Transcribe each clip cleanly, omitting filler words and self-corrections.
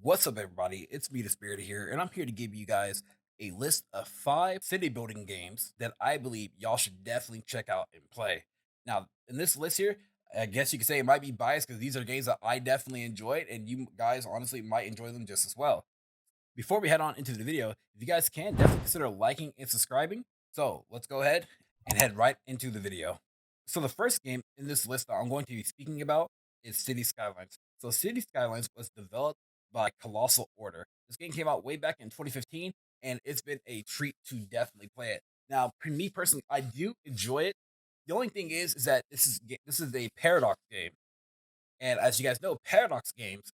What's up, everybody? It's me, DisBearity here, and I'm here to give you guys a list of 5 city building games that I believe y'all should definitely check out and play. Now, in this list here, I guess you could say it might be biased because these are games that I definitely enjoyed, and you guys honestly might enjoy them just as well. Before we head on into the video, if you guys can, definitely consider liking and subscribing. So let's go ahead and head right into the video. So the first game in this list that I'm going to be speaking about is City Skylines. So City Skylines was developed by Colossal Order. This game came out way back in 2015, and it's been a treat to definitely play it. Now, me personally, I do enjoy it. The only thing is that this is a Paradox game, and as you guys know, Paradox games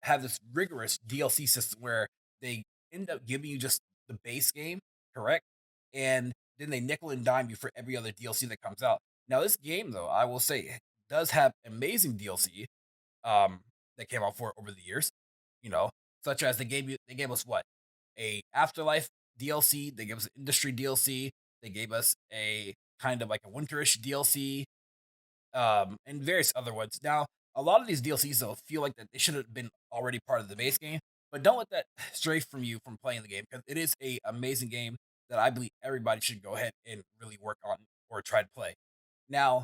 have this rigorous DLC system where they end up giving you just the base game, correct? And then they nickel and dime you for every other DLC that comes out. Now, this game, though, I will say, does have amazing DLC that came out for it over the years, you know, such as they gave us what? A Afterlife DLC, they gave us an Industry DLC, they gave us a kind of like a Winterish DLC, and various other ones. Now, a lot of these DLCs though feel like that they should have been already part of the base game, but don't let that stray from you from playing the game because it is a amazing game that I believe everybody should go ahead and really work on or try to play. Now,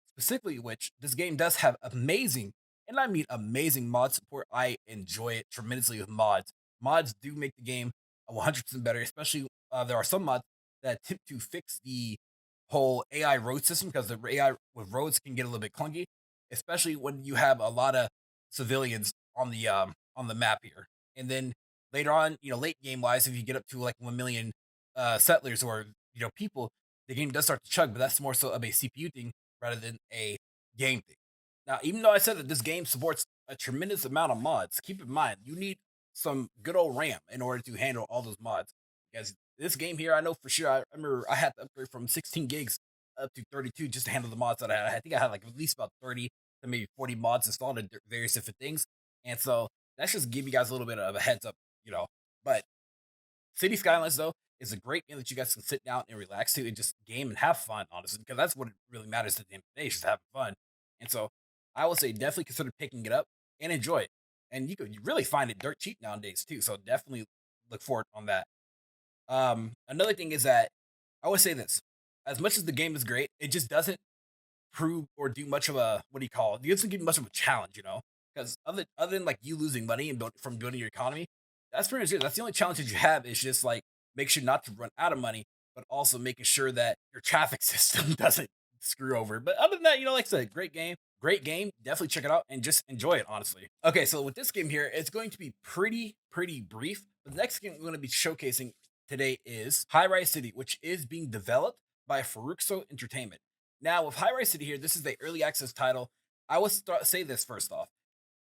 specifically, which this game does have amazing, and I mean amazing mod support. I enjoy it tremendously with mods. Mods do make the game 100% better, especially there are some mods that attempt to fix the whole AI road system because the AI with roads can get a little bit clunky, especially when you have a lot of civilians on the map here. And then later on, late game wise, if you get up to like 1 million settlers or people, the game does start to chug, but that's more so of a CPU thing rather than a game thing. Now, even though I said that this game supports a tremendous amount of mods, keep in mind you need some good old RAM in order to handle all those mods. Because this game here, I know for sure. I remember I had to upgrade from 16 gigs up to 32 just to handle the mods that I had. I think I had like at least about 30 to maybe 40 mods installed in various different things. And so that's just give you guys a little bit of a heads up. But City Skylines, though, is a great game that you guys can sit down and relax to and just game and have fun, honestly, because that's what it really matters at the end of the day, is just having fun. And so I would say definitely consider picking it up and enjoy it. And you really find it dirt cheap nowadays too. So definitely look forward on that. Another thing is that I would say this. As much as the game is great, it just doesn't prove or do much of a what do you call it? It doesn't give you much of a challenge. Because other than like you losing money and from building your economy, that's pretty much it. That's the only challenge that you have is just like make sure not to run out of money, but also making sure that your traffic system doesn't screw over. But other than that, like I said, great game. Definitely check it out and just enjoy it. Honestly. Okay, so with this game here, it's going to be pretty brief. The next game we're going to be showcasing today is High Rise City, which is being developed by Faruxo Entertainment. Now, with High Rise City here, this is the early access title. I will say this first off.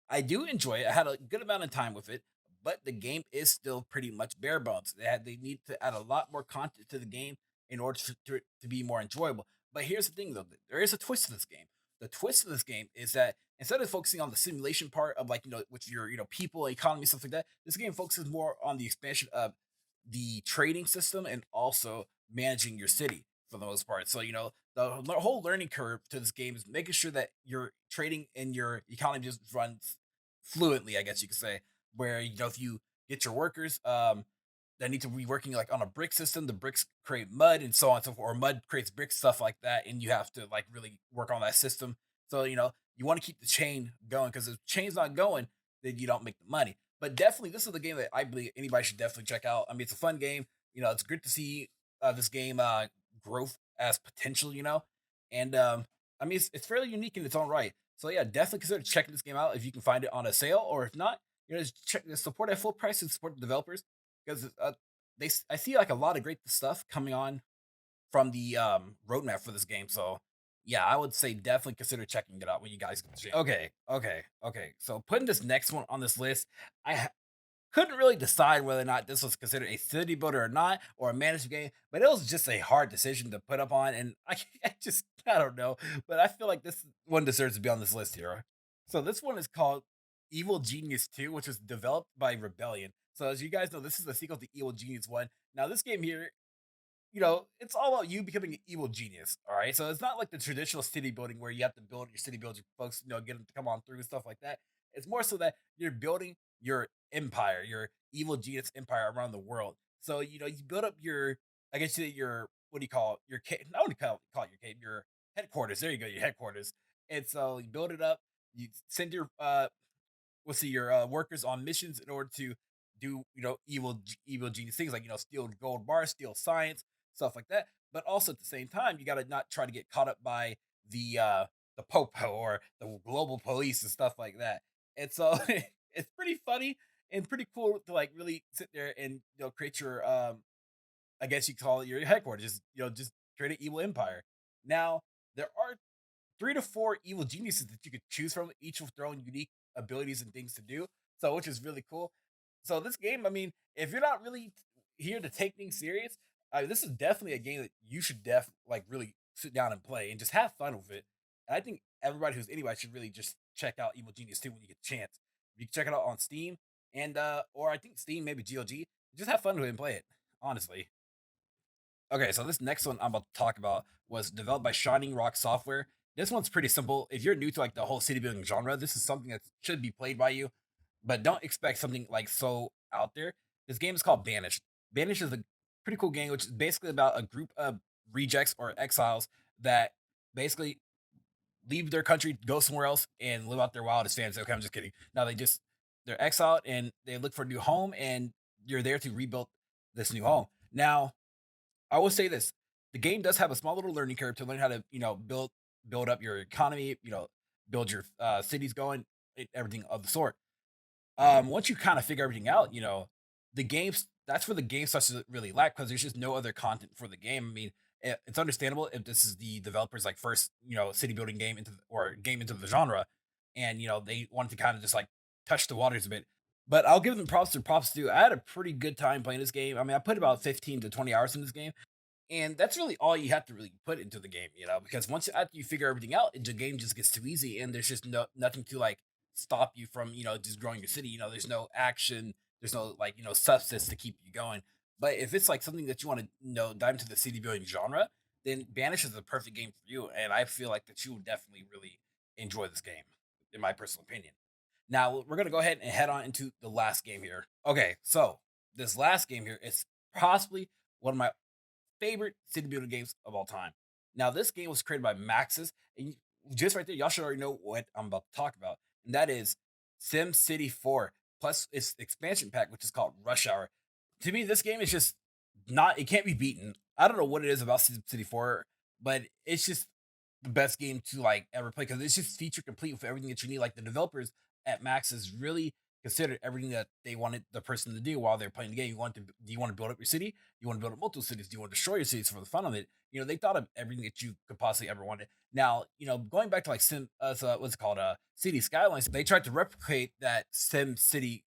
I do enjoy it. I had a good amount of time with it, but the game is still pretty much bare bones. They need to add a lot more content to the game in order to be more enjoyable. But here's the thing, though: there is a twist to this game. The twist to this game is that instead of focusing on the simulation part of like with your people, economy, stuff like that, this game focuses more on the expansion of the trading system and also managing your city for the most part. So, the whole learning curve to this game is making sure that your trading and your economy just runs fluently, I guess you could say, where, if you get your workers, that need to be working like on a brick system, the bricks create mud and so on and so forth, or mud creates bricks, stuff like that. And you have to like really work on that system. So, you want to keep the chain going because if the chain's not going, then you don't make the money. But definitely, this is the game that I believe anybody should definitely check out. I mean, it's a fun game. It's good to see this game growth as potential. And I mean, it's fairly unique in its own right. So yeah, definitely consider checking this game out if you can find it on a sale, or if not, just support at full price and support the developers because I see like a lot of great stuff coming on from the roadmap for this game. So yeah, I would say definitely consider checking it out when you guys get the chance. Okay. So putting this next one on this list, I couldn't really decide whether or not this was considered a city builder or not, or a management game, but it was just a hard decision to put up on, and I don't know, but I feel like this one deserves to be on this list here. So this one is called Evil Genius 2, which was developed by Rebellion. So as you guys know, this is the sequel to Evil Genius 1. Now this game here, it's all about you becoming an evil genius. All right. So it's not like the traditional city building where you have to build your city, build your folks, get them to come on through and stuff like that. It's more so that you're building your empire, your evil genius empire around the world. So you know you build up your, I guess your, what do you call it? Your I want to call it your your headquarters. There you go, your headquarters. And so you build it up. You send your we'll see your workers on missions in order to do evil genius things like steal gold bars, steal science, stuff like that. But also at the same time, you got to not try to get caught up by the popo or the global police and stuff like that. And so it's pretty funny and pretty cool to like really sit there and create your I guess you call it your headquarters, just create an evil empire. Now there are 3 to 4 evil geniuses that you could choose from, each with their own unique abilities and things to do. So, which is really cool. So, this game, I mean, if you're not really here to take things serious, this is definitely a game that you should like really sit down and play and just have fun with it. And I think everybody who's anybody should really just check out Evil Genius 2 when you get a chance. You can check it out on Steam and or I think Steam, maybe GOG. Just have fun with it and play it. Honestly. Okay, so this next one I'm about to talk about was developed by Shining Rock Software. This one's pretty simple. If you're new to like the whole city building genre, this is something that should be played by you, but don't expect something like so out there. This game is called Banished. Banished is a pretty cool game, which is basically about a group of rejects or exiles that basically leave their country, go somewhere else, and live out their wildest fantasy. Okay, I'm just kidding. Now they're exiled and they look for a new home, and you're there to rebuild this new home. Now I will say this: the game does have a small little learning curve to learn how to, build up your economy, build your cities going, everything of the sort. Once you kind of figure everything out, the games that's where the game starts to really lack because there's just no other content for the game. I mean, it's understandable if this is the developers like first, city building game or game into the genre, and they wanted to kind of just like touch the waters a bit. But I'll give them props to props due. I had a pretty good time playing this game. I mean, I put about 15 to 20 hours in this game, and that's really all you have to really put into the game, because once after you figure everything out, the game just gets too easy, and there's just nothing to like stop you from just growing your city. There's no action, there's no like substance to keep you going. But if it's like something that you want to dive into the city building genre, then Banish is the perfect game for you, and I feel like that you will definitely really enjoy this game, in my personal opinion. Now we're gonna go ahead and head on into the last game here. Okay, so this last game here is possibly one of my favorite city building games of all time. Now, this game was created by Maxis, and just right there, y'all should already know what I'm about to talk about, and that is Sim City 4 plus its expansion pack, which is called Rush Hour. To me, this game is just not, it can't be beaten. I don't know what it is about Sim City 4, but it's just the best game to like ever play because it's just feature complete with everything that you need. Like the developers at Maxis really considered everything that they wanted the person to do while they're playing the game. Do you want to build up your city? You want to build up multiple cities? Do you want to destroy your cities for the fun of it? They thought of everything that you could possibly ever wanted. Now, going back to like what's it called, City Skylines, they tried to replicate that Sim City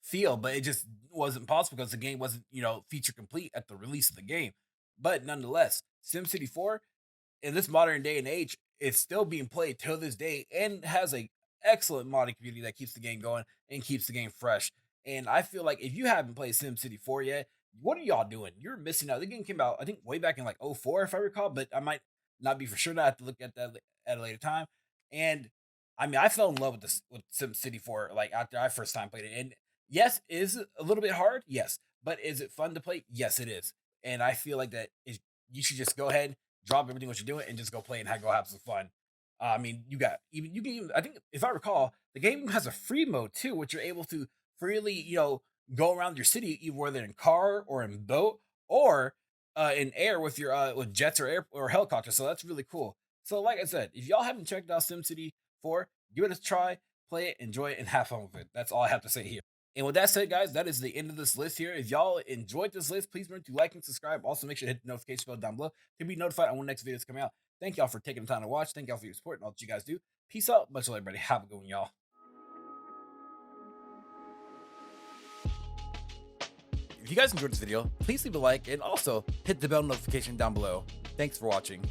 feel, but it just wasn't possible because the game wasn't, feature complete at the release of the game. But nonetheless, SimCity 4 in this modern day and age is still being played till this day and has a excellent modding community that keeps the game going and keeps the game fresh. And I feel like if you haven't played SimCity 4 yet, what are y'all doing? You're missing out. The game came out, I think, way back in like '04, if I recall, but I might not be for sure. I have to look at that at a later time. And I mean, I fell in love with this with SimCity 4 like after I first time played it. And yes, is it a little bit hard? Yes. But is it fun to play? Yes, it is. And I feel like that is you should just go ahead, drop everything what you're doing, and just go play and go have some fun. I mean, you can even, I think if I recall, the game has a free mode too, which you're able to freely go around your city, either whether in car or in boat or in air with your with jets or air or helicopters. So that's really cool. So like I said, if y'all haven't checked out SimCity 4, give it a try, play it, enjoy it, and have fun with it. That's all I have to say here. And with that said, guys, that is the end of this list here. If y'all enjoyed this list, please remember to like and subscribe. Also, make sure to hit the notification bell down below to be notified on when next videos come out. Thank y'all for taking the time to watch. Thank y'all for your support and all that you guys do. Peace out. Much love, everybody. Have a good one, y'all. If you guys enjoyed this video, please leave a like and also hit the bell notification down below. Thanks for watching.